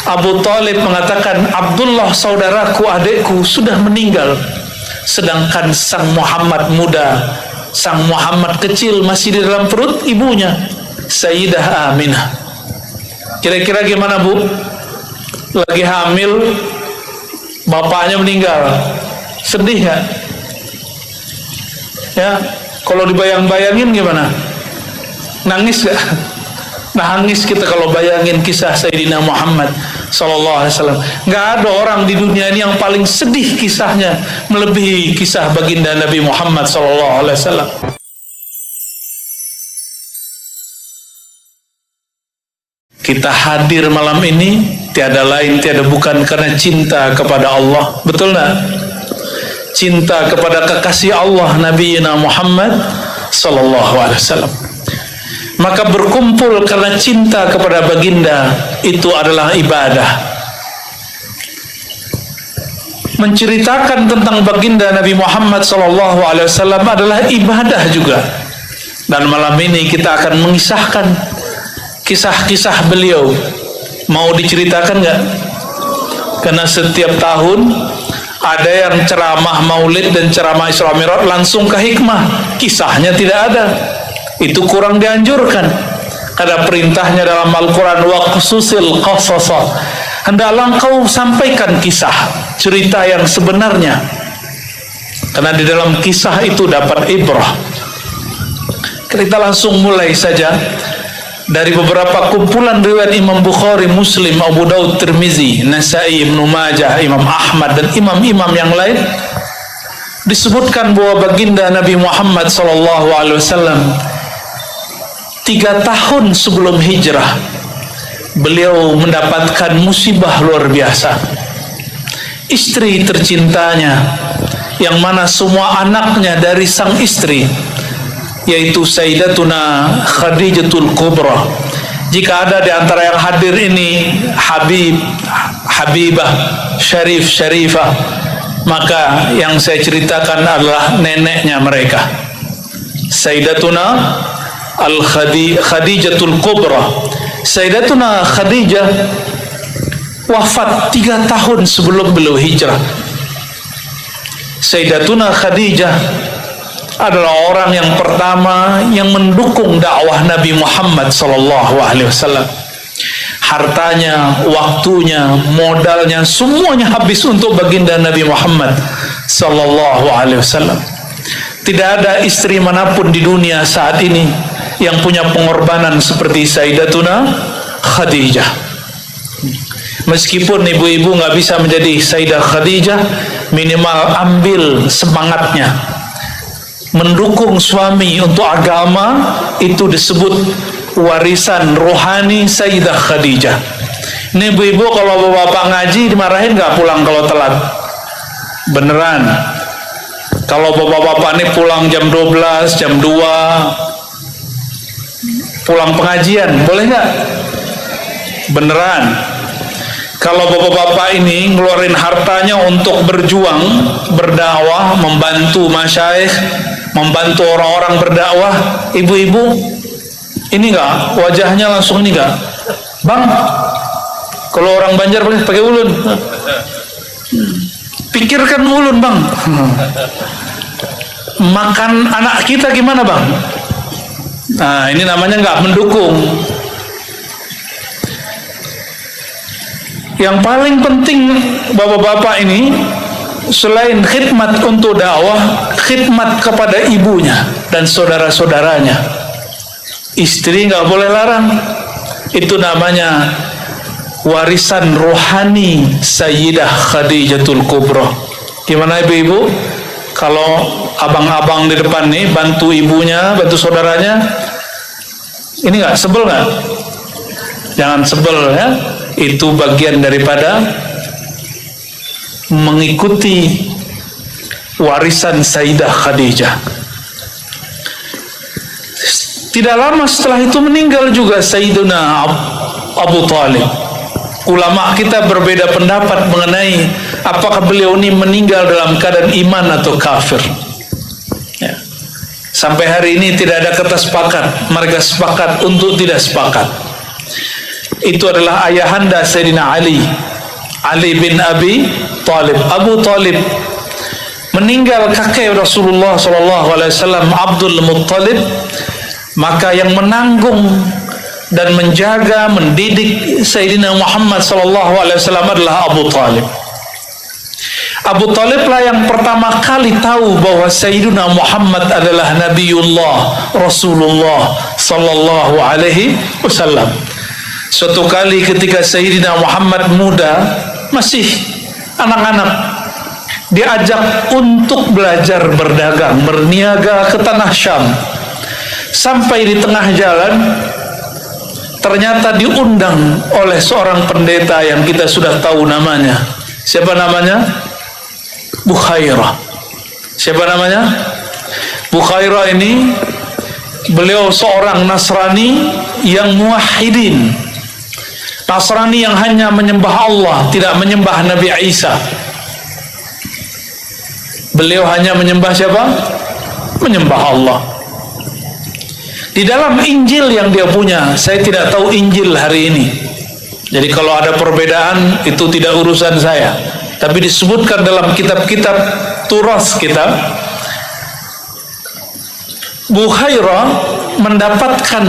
Abu Thalib mengatakan, Abdullah saudaraku, adekku sudah meninggal, sedangkan sang Muhammad muda, sang Muhammad kecil masih di dalam perut ibunya, Sayyidah Aminah. Kira-kira gimana, Bu? Lagi hamil, bapaknya meninggal, sedih nggak? Ya, kalau dibayang-bayangin gimana? Nangis gak? Nangis kita kalau bayangin kisah Sayyidina Muhammad sallallahu alaihi wasallam. Nggak ada orang di dunia ini yang paling sedih kisahnya melebihi kisah baginda Nabi Muhammad sallallahu alaihi wasallam. Kita hadir malam ini tiada lain tiada bukan karena cinta kepada Allah. Betul nggak? Cinta kepada kekasih Allah Nabi Muhammad sallallahu alaihi wasallam. Maka berkumpul karena cinta kepada baginda itu adalah ibadah. Menceritakan tentang baginda Nabi Muhammad SAW adalah ibadah juga. Dan malam ini kita akan mengisahkan kisah-kisah beliau. Mau diceritakan nggak? Karena setiap tahun ada yang ceramah maulid dan ceramah Isra Mi'raj langsung ke hikmah, kisahnya tidak ada. Itu kurang dianjurkan. Ada perintahnya dalam Al-Quran, waqsusil qasasa, hendaklah engkau sampaikan kisah, cerita yang sebenarnya, karena di dalam kisah itu dapat ibrah. Kita langsung mulai saja dari beberapa kumpulan riwayat Imam Bukhari, Muslim, Abu Daud, Tirmizi, Nasai, Ibnu Majah, Imam Ahmad dan imam-imam yang lain. Disebutkan bahwa baginda Nabi Muhammad SAW 3 tahun sebelum hijrah beliau mendapatkan musibah luar biasa. Istri tercintanya, yang mana semua anaknya dari sang istri, yaitu Sayyidatuna Khadijatul Kubra. Jika ada di antara yang hadir ini Habibah, Syarif, Syarifah, maka yang saya ceritakan adalah neneknya mereka, Sayyidatuna Khadijatul Kubra. Sayyidatuna Khadijah wafat 3 tahun sebelum beliau hijrah. Sayyidatuna Khadijah adalah orang yang pertama yang mendukung dakwah Nabi Muhammad SAW. Hartanya, waktunya, modalnya, semuanya habis untuk baginda Nabi Muhammad SAW. Tidak ada istri manapun di dunia saat ini yang punya pengorbanan seperti Sayyidatuna Khadijah. Meskipun ibu-ibu nggak bisa menjadi Sayyidah Khadijah, minimal ambil semangatnya mendukung suami untuk agama. Itu disebut warisan rohani Sayyidah Khadijah. Ini ibu-ibu kalau bapak ngaji dimarahin nggak pulang kalau telat? Beneran. Kalau bapak-bapak ini pulang jam 12, jam 2 pulang pengajian, boleh nggak? Beneran. Kalau bapak-bapak ini ngeluarin hartanya untuk berjuang, berdakwah, membantu masyayikh, membantu orang-orang berdakwah, ibu-ibu ini nggak, wajahnya langsung ini nggak, bang, kalau orang Banjar pakai ulun, pikirkan ulun bang, makan anak kita gimana bang? Nah, ini namanya nggak mendukung. Yang paling penting bapak-bapak ini, selain khidmat untuk dakwah, khidmat kepada ibunya dan saudara-saudaranya. Istri nggak boleh larang. Itu namanya warisan rohani Sayyidah Khadijatul Kubra. Gimana ibu-ibu? Kalau abang-abang di depan nih bantu ibunya, bantu saudaranya, ini nggak sebel nggak? Jangan sebel ya. Itu bagian daripada mengikuti warisan Sayyidah Khadijah. Tidak lama setelah itu meninggal juga Sayyidina Abu Thalib. Ulama kita berbeda pendapat mengenai apakah beliau ini meninggal dalam keadaan iman atau kafir. Ya. Sampai hari ini tidak ada kata sepakat. Mereka sepakat untuk tidak sepakat. itu adalah ayahanda Sayyidina Ali bin Abi Thalib. Abu Thalib meninggal kakek Rasulullah SAW, Abdul Muttalib, maka yang menanggung dan menjaga, mendidik Sayyidina Muhammad SAW adalah Abu Thalib. Abu Thalib lah yang pertama kali tahu bahwa Sayyidina Muhammad adalah Nabiullah Rasulullah Sallallahu Alaihi Wasallam. Suatu kali ketika Sayyidina Muhammad muda, masih anak-anak, diajak untuk belajar berdagang, berniaga ke tanah Syam. Sampai di tengah jalan, ternyata diundang oleh seorang pendeta yang kita sudah tahu namanya. Siapa namanya? Bukhairah. Siapa namanya? Bukhairah ini, beliau seorang Nasrani yang muwahhidin. Nasrani yang hanya menyembah Allah, tidak menyembah Nabi Isa. Beliau hanya menyembah siapa? Menyembah Allah. Di dalam Injil yang dia punya, saya tidak tahu Injil hari ini. Jadi kalau ada perbedaan, itu tidak urusan saya. Tapi disebutkan dalam kitab-kitab turas kita, Bukhairah mendapatkan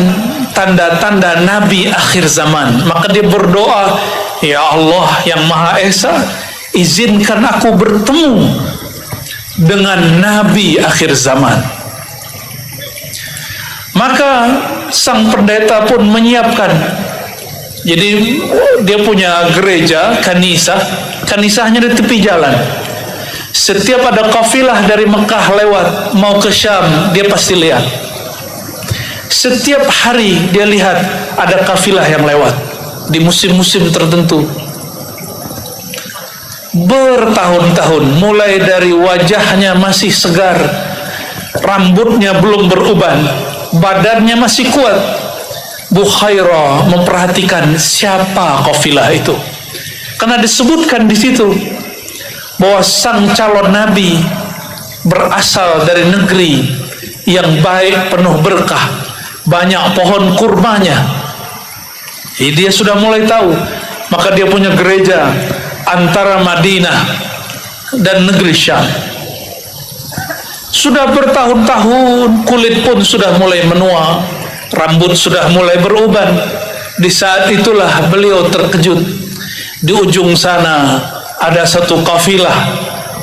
tanda-tanda Nabi akhir zaman. Maka dia berdoa, ya Allah yang Maha Esa, izinkan aku bertemu dengan Nabi akhir zaman. Maka sang pendeta pun menyiapkan. Jadi dia punya gereja, kanisahnya di tepi jalan. Setiap ada kafilah dari Mekah lewat mau ke Syam, dia pasti lihat. Setiap hari dia lihat ada kafilah yang lewat di musim-musim tertentu. Bertahun-tahun, mulai dari wajahnya masih segar, rambutnya belum beruban, badannya masih kuat. Bukhairah memperhatikan siapa kafilah itu, karena disebutkan di situ bahwa sang calon nabi berasal dari negeri yang baik, penuh berkah, banyak pohon kurmanya. Dia sudah mulai tahu. Maka dia punya gereja antara Madinah dan negeri Syam. Sudah bertahun-tahun, kulit pun sudah mulai menua, rambut sudah mulai beruban. Di saat itulah beliau terkejut. Di ujung sana ada satu kafilah.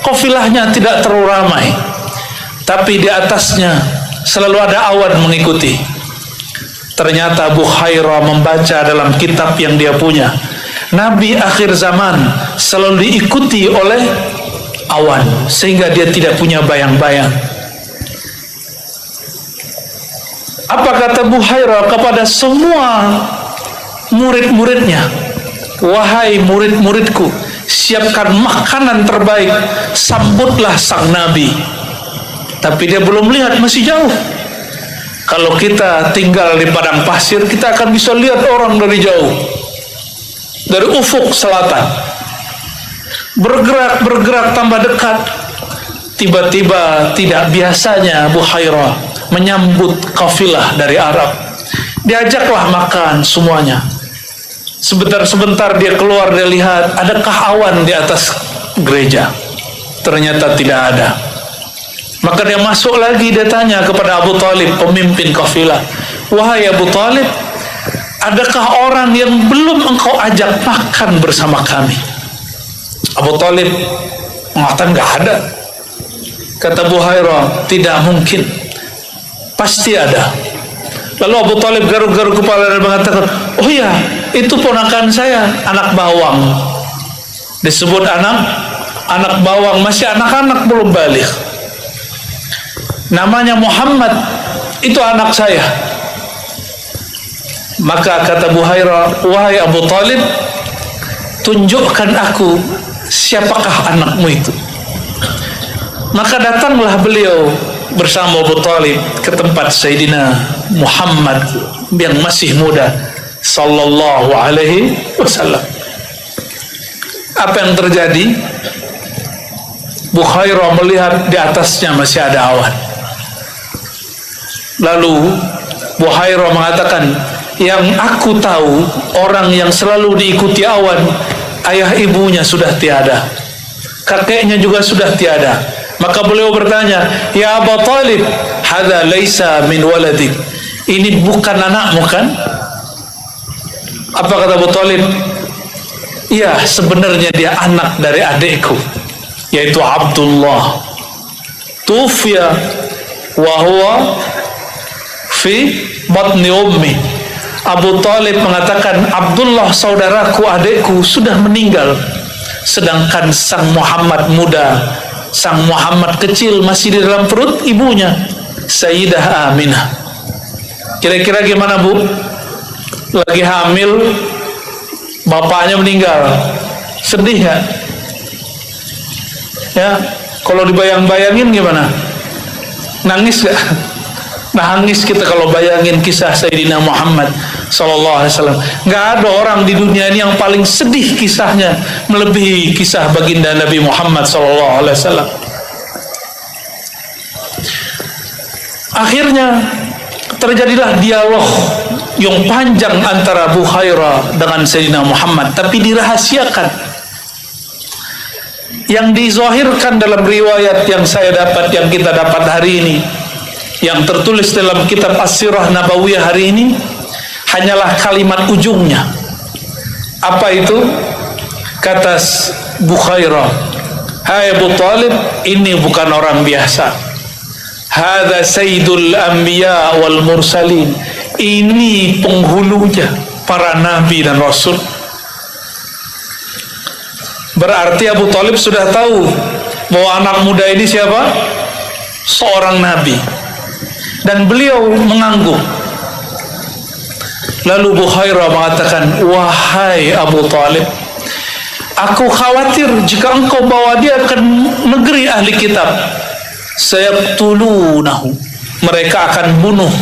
Kafilahnya tidak terlalu ramai, tapi di atasnya selalu ada awan mengikuti. Ternyata Bukhairah membaca dalam kitab yang dia punya, Nabi akhir zaman selalu diikuti oleh awan, sehingga dia tidak punya bayang-bayang. Apa kata Bukhairah kepada semua murid-muridnya? Wahai murid-muridku, siapkan makanan terbaik, sambutlah sang Nabi. Tapi dia belum lihat, masih jauh. Kalau kita tinggal di padang pasir, kita akan bisa lihat orang dari jauh, dari ufuk selatan. Bergerak tambah dekat. Tiba-tiba tidak biasanya Bukhairah menyambut kafilah dari Arab. Diajaklah makan semuanya. Sebentar-sebentar dia keluar, dia lihat adakah awan di atas gereja. Ternyata tidak ada. Maka dia masuk lagi, dia tanya kepada Abu Thalib, pemimpin kafilah, wahai Abu Thalib, adakah orang yang belum engkau ajak makan bersama kami? Abu Thalib mengatakan enggak ada. Kata Bukhairah, tidak mungkin, pasti ada. Lalu Abu Thalib garuk-garuk kepala dan mengatakan, oh iya, itu ponakan saya, anak bawang. Disebut anak bawang, masih anak-anak, belum balik. Namanya Muhammad, itu anak saya. Maka kata Bukhairah, wahai Abu Thalib, tunjukkan aku siapakah anakmu itu. Maka datanglah beliau bersama Abu Thalib ke tempat Sayyidina Muhammad yang masih muda sallallahu alaihi wasallam. Apa yang terjadi? Bukhairah melihat di atasnya masih ada awan. Lalu Bukhairah mengatakan, yang aku tahu, orang yang selalu diikuti awan, ayah ibunya sudah tiada, kakeknya juga sudah tiada. Maka beliau bertanya, ya Abu Talib, hadza laisa min waladik, ini bukan anakmu kan? Apa kata Abu Talib? Ya, sebenarnya dia anak dari adikku, yaitu Abdullah. Tufiya wa huwa fi batni ummi. Abu Talib mengatakan, Abdullah saudaraku, adikku sudah meninggal, sedangkan sang Muhammad muda, sang Muhammad kecil masih di dalam perut ibunya, Sayyidah Aminah. Kira-kira gimana, Bu? Lagi hamil, bapaknya meninggal, sedih nggak? Ya, kalau dibayang-bayangin gimana? Nangis nggak? Nangis kita kalau bayangin kisah Sayyidina Muhammad sallallahu alaihi wasallam. Nggak ada orang di dunia ini yang paling sedih kisahnya melebihi kisah baginda Nabi Muhammad sallallahu alaihi wasallam. Akhirnya terjadilah dialog yang panjang antara Bukhairah dengan Sayyidina Muhammad, tapi dirahasiakan. Yang dizahirkan dalam riwayat yang saya dapat, yang kita dapat hari ini, yang tertulis dalam kitab As-Sirah Nabawiyah hari ini, hanyalah kalimat ujungnya. Apa itu? Kata Bukhairah, hai Abu Talib, ini bukan orang biasa. Hadza sayyidul anbiya wal mursalin, ini penghulunya para nabi dan rasul. Berarti Abu Talib sudah tahu bahwa anak muda ini siapa? Seorang nabi. Dan beliau mengangguk. Lalu Bukhairah mengatakan, wahai Abu Talib, aku khawatir jika engkau bawa dia ke negeri ahli kitab, sayaqtulunahu, mereka akan bunuh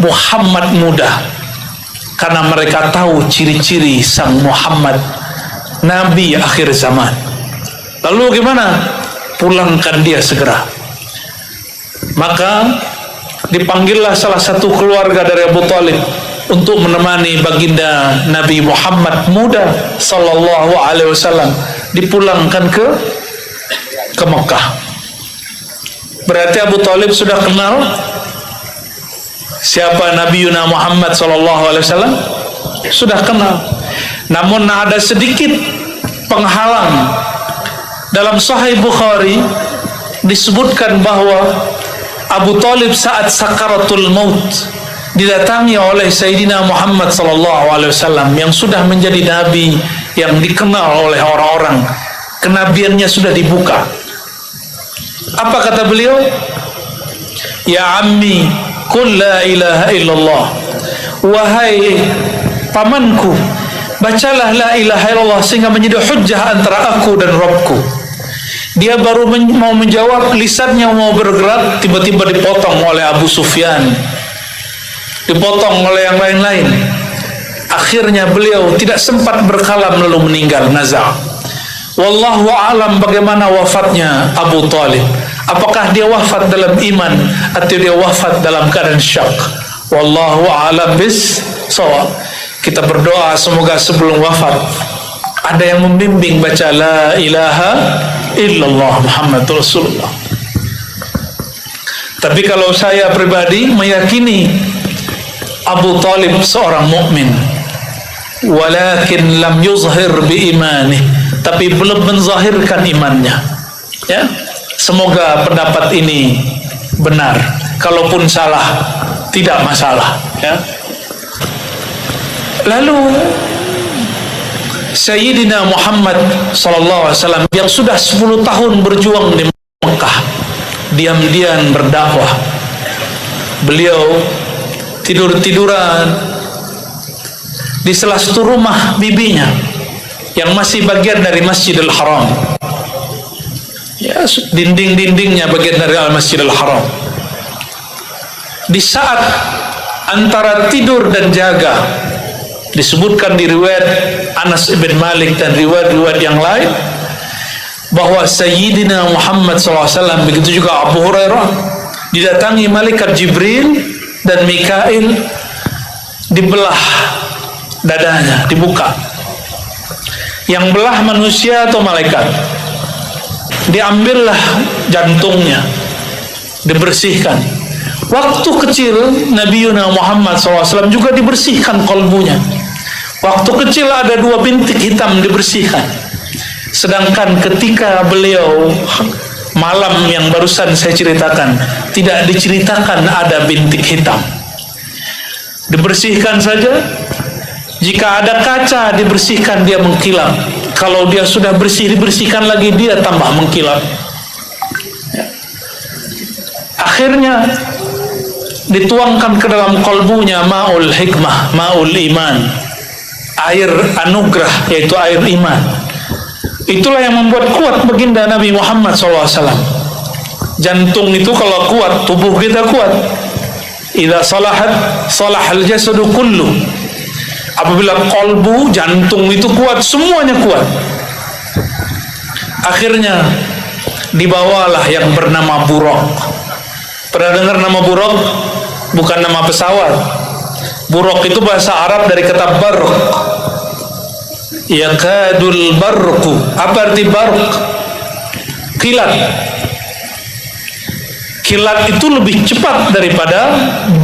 Muhammad muda, karena mereka tahu ciri-ciri sang Muhammad, Nabi akhir zaman. Lalu gimana? Pulangkan dia segera. Maka dipanggillah salah satu keluarga dari Abu Talib untuk menemani baginda Nabi Muhammad muda sallallahu alaihi wasallam, dipulangkan ke Mekah. Berarti Abu Talib sudah kenal siapa Nabi Yuna Muhammad sallallahu alaihi wasallam, sudah kenal. Namun ada sedikit penghalang. Dalam Sahih Bukhari disebutkan bahwa Abu Talib saat sakaratul maut didatangi oleh Sayyidina Muhammad sallallahu alaihi wasallam yang sudah menjadi nabi yang dikenal oleh orang-orang. Kenabiannya sudah dibuka. Apa kata beliau? Ya ammi, qul la ilaha illallah. Wahai pamanku, bacalah la ilaha illallah sehingga menjadi hujjah antara aku dan Rabbku. Dia baru mau menjawab, lisannya mau bergerak, tiba-tiba dipotong oleh Abu Sufyan, dipotong oleh yang lain-lain. Akhirnya beliau tidak sempat berkalam lalu meninggal nazar. Wallahu a'lam bagaimana wafatnya Abu Talib. Apakah dia wafat dalam iman atau dia wafat dalam keadaan syak? Wallahu a'lam bis-shawab. Kita berdoa semoga sebelum wafat ada yang membimbing baca la ilaha illallah Muhammadur Rasulullah. Tapi kalau saya pribadi meyakini Abu Talib seorang mukmin, walakin lam yuzhir bi imani, tapi belum menzahirkan imannya. Ya, semoga pendapat ini benar. Kalaupun salah, tidak masalah. Ya. Lalu Sayyidina Muhammad sallallahu alaihi wasallam yang sudah 10 tahun berjuang di Mekah, diam-diam berdakwah. Beliau tidur-tiduran di salah satu rumah bibinya yang masih bagian dari Masjidil Haram. Ya, dinding-dindingnya bagian dari Al-Masjidil Haram. Di saat antara tidur dan jaga, disebutkan di riwayat Anas bin Malik dan riwayat-riwayat yang lain bahwa Sayyidina Muhammad SAW, begitu juga Abu Hurairah, didatangi malaikat Jibril dan Mikail dibelah dadanya, dibuka. Yang belah manusia atau malaikat? Diambillah jantungnya, dibersihkan. Waktu kecil Nabi Muhammad SAW juga dibersihkan kolbunya. Waktu kecil ada 2 bintik hitam dibersihkan. Sedangkan ketika beliau malam yang barusan saya ceritakan, tidak diceritakan ada bintik hitam. Dibersihkan saja. Jika ada kaca dibersihkan, dia mengkilap. Kalau dia sudah bersih, dibersihkan lagi, dia tambah mengkilap. Akhirnya dituangkan ke dalam kolbunya ma'ul hikmah, ma'ul iman, air anugerah, yaitu air iman. Itulah yang membuat kuat baginda Nabi Muhammad SAW. Jantung itu kalau kuat, tubuh kita kuat. Idza salahat salahal jasadu kullu. Apabila kolbu, jantung itu kuat, semuanya kuat. Akhirnya dibawalah yang bernama Buraq. Pernah dengar nama Buraq? Bukan nama pesawat. Buraq itu bahasa Arab dari kata barq. Yakadul barqu. Apa arti barq? Kilat. Kilat itu lebih cepat daripada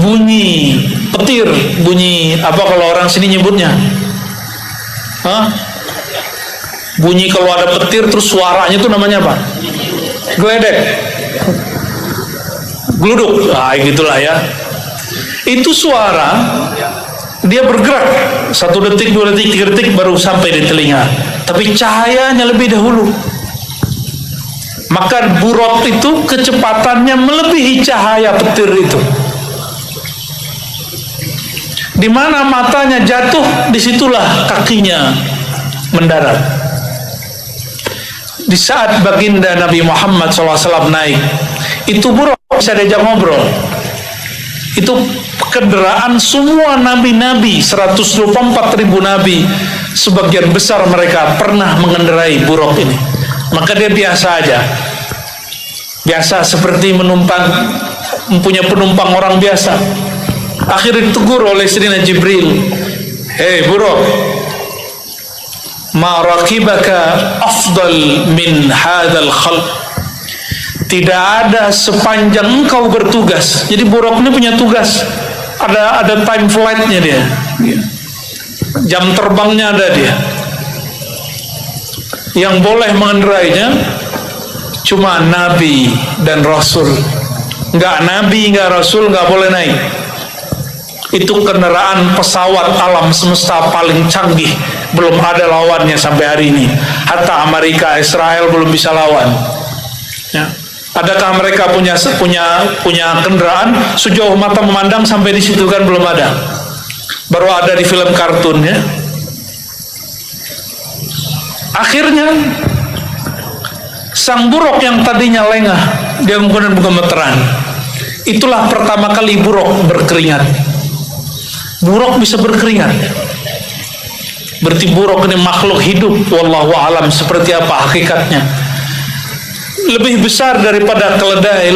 bunyi petir, bunyi apa kalau orang sini nyebutnya? Bunyi kalau ada petir terus suaranya itu namanya apa? Geledek, gluduk, gitulah ya. Itu suara, dia bergerak 1 detik, 2 detik, 3 detik baru sampai di telinga. Tapi cahayanya lebih dahulu. Maka Buraq itu kecepatannya melebihi cahaya petir itu. Di mana matanya jatuh, disitulah kakinya mendarat. Di saat baginda Nabi Muhammad SAW naik, itu Buraq bisa diajak ngobrol. Itu kendaraan semua nabi-nabi, 124.000 nabi, sebagian besar mereka pernah mengendarai Buraq ini. Maka dia biasa aja, biasa seperti mempunyai penumpang orang biasa. Akhirnya ditegur oleh Sayyidina Jibril, "Hei Buraq, ma rakibaka afdal min hadzal khalq." Tidak ada sepanjang engkau bertugas. Jadi Buraq ini punya tugas, ada time flightnya dia, jam terbangnya ada dia. Yang boleh mengendarainya cuma Nabi dan Rasul. Enggak Nabi, enggak Rasul, enggak boleh naik. Itu kendaraan pesawat alam semesta paling canggih, belum ada lawannya sampai hari ini. Hatta Amerika, Israel belum bisa lawan. Ya. Adakah mereka punya kendaraan sejauh mata memandang sampai di situ? Kan belum ada. Baru ada di film kartun ya. Akhirnya sang Buraq yang tadinya lengah, dia kemudian gemeteran. Itulah pertama kali Buraq berkeringat. Buraq bisa berkeringat. Berarti Buraq ini makhluk hidup. Wallahu alam seperti apa hakikatnya. Lebih besar daripada keledai,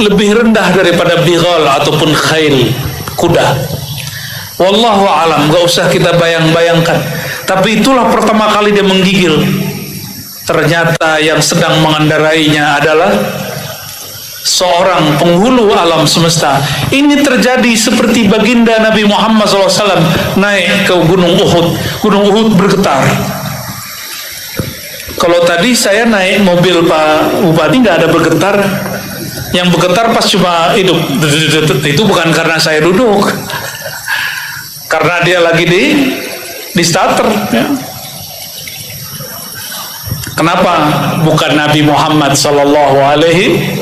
lebih rendah daripada bighal ataupun khail, kuda. Wallahu alam, gak usah kita bayang-bayangkan. Tapi itulah pertama kali dia menggigil. Ternyata yang sedang mengendarainya adalah seorang penghulu alam semesta. Ini terjadi seperti baginda Nabi Muhammad SAW naik ke Gunung Uhud. Gunung Uhud bergetar. Kalau tadi saya naik mobil Pak Bupati nggak ada bergetar. Yang bergetar pas cuma hidup. Itu bukan karena saya duduk, karena dia lagi di starter ya. Kenapa? Bukan Nabi Muhammad SAW.